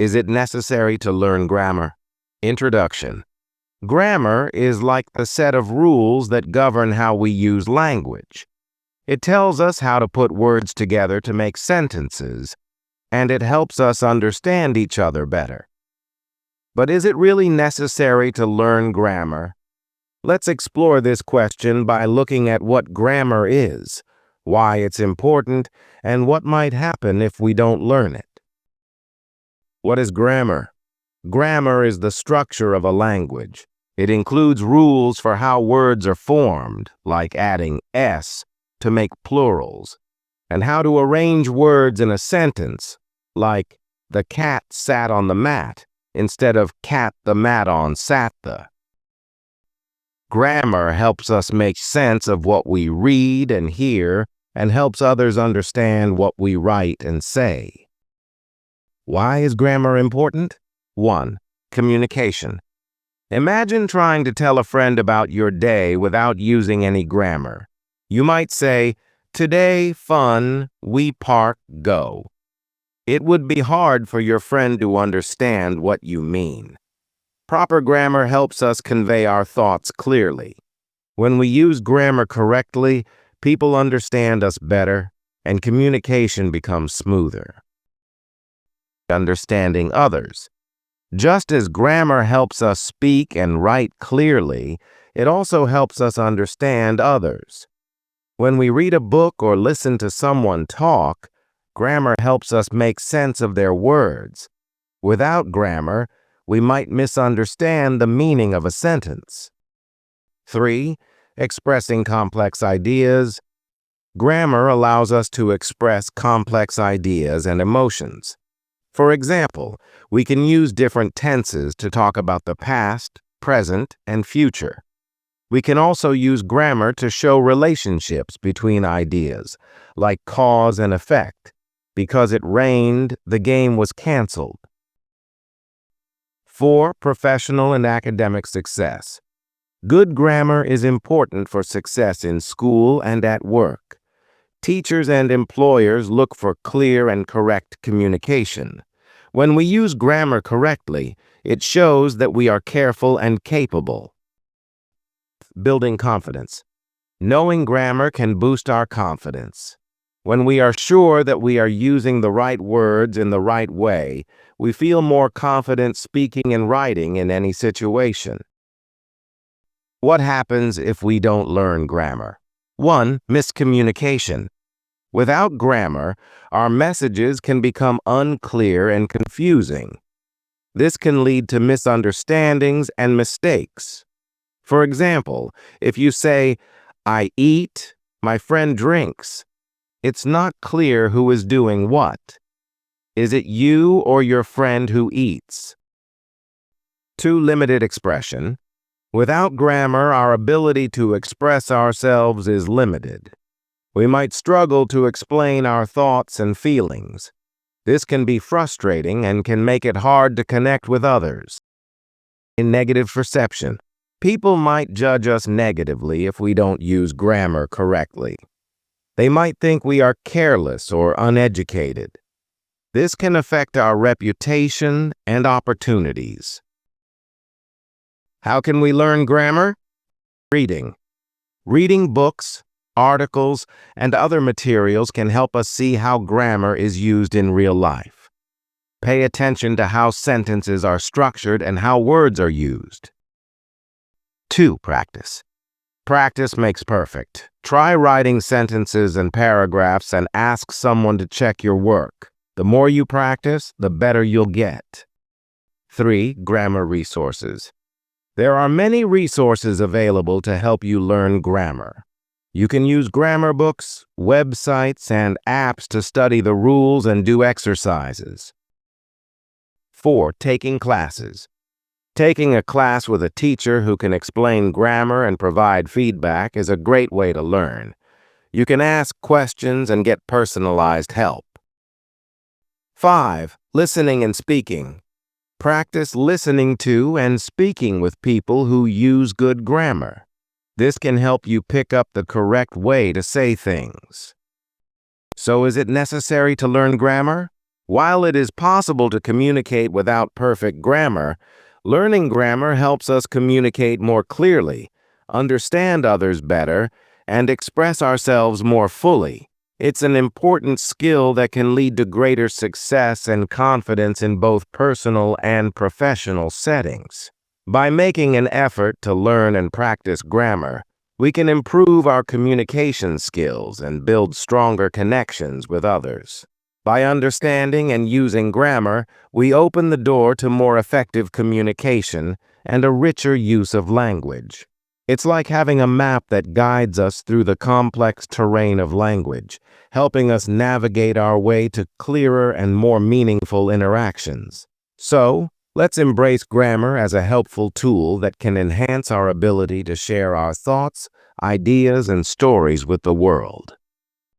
Is it necessary to learn grammar? Introduction. Grammar is like the set of rules that govern how we use language. It tells us how to put words together to make sentences, and it helps us understand each other better. But is it really necessary to learn grammar? Let's explore this question by looking at what grammar is, why it's important, and what might happen if we don't learn it. What is grammar? Grammar is the structure of a language. It includes rules for how words are formed, like adding s to make plurals, and how to arrange words in a sentence, like the cat sat on the mat instead of cat the mat on sat the. Grammar helps us make sense of what we read and hear and helps others understand what we write and say. Why is grammar important? 1. Communication. Imagine trying to tell a friend about your day without using any grammar. You might say, "Today, fun, we park, go." It would be hard for your friend to understand what you mean. Proper grammar helps us convey our thoughts clearly. When we use grammar correctly, people understand us better, and communication becomes smoother. Understanding others. Just as grammar helps us speak and write clearly, it also helps us understand others. When we read a book or listen to someone talk, grammar helps us make sense of their words. Without grammar, we might misunderstand the meaning of a sentence. 3. Expressing complex ideas. Grammar allows us to express complex ideas and emotions. For example, we can use different tenses to talk about the past, present, and future. We can also use grammar to show relationships between ideas, like cause and effect. Because it rained, the game was canceled. 4. Professional and academic success. Good grammar is important for success in school and at work. Teachers and employers look for clear and correct communication. When we use grammar correctly, it shows that we are careful and capable. Building confidence. Knowing grammar can boost our confidence. When we are sure that we are using the right words in the right way, we feel more confident speaking and writing in any situation. What happens if we don't learn grammar? 1. Miscommunication. Without grammar, our messages can become unclear and confusing. This can lead to misunderstandings and mistakes. For example, if you say, "I eat, my friend drinks," it's not clear who is doing what. Is it you or your friend who eats? 2. Limited expression. Without grammar, our ability to express ourselves is limited. We might struggle to explain our thoughts and feelings. This can be frustrating and can make it hard to connect with others. In negative perception, people might judge us negatively if we don't use grammar correctly. They might think we are careless or uneducated. This can affect our reputation and opportunities. How can we learn grammar? Reading. Reading books, articles, and other materials can help us see how grammar is used in real life. Pay attention to how sentences are structured and how words are used. 2. Practice. Practice makes perfect. Try writing sentences and paragraphs and ask someone to check your work. The more you practice, the better you'll get. 3. Grammar resources. There are many resources available to help you learn grammar. You can use grammar books, websites, and apps to study the rules and do exercises. 4. Taking classes. Taking a class with a teacher who can explain grammar and provide feedback is a great way to learn. You can ask questions and get personalized help. 5. Listening and speaking. Practice listening to and speaking with people who use good grammar. This can help you pick up the correct way to say things. So is it necessary to learn grammar? While it is possible to communicate without perfect grammar, learning grammar helps us communicate more clearly, understand others better, and express ourselves more fully. It's an important skill that can lead to greater success and confidence in both personal and professional settings. By making an effort to learn and practice grammar, we can improve our communication skills and build stronger connections with others. By understanding and using grammar, we open the door to more effective communication and a richer use of language. It's like having a map that guides us through the complex terrain of language, helping us navigate our way to clearer and more meaningful interactions. So, let's embrace grammar as a helpful tool that can enhance our ability to share our thoughts, ideas, and stories with the world.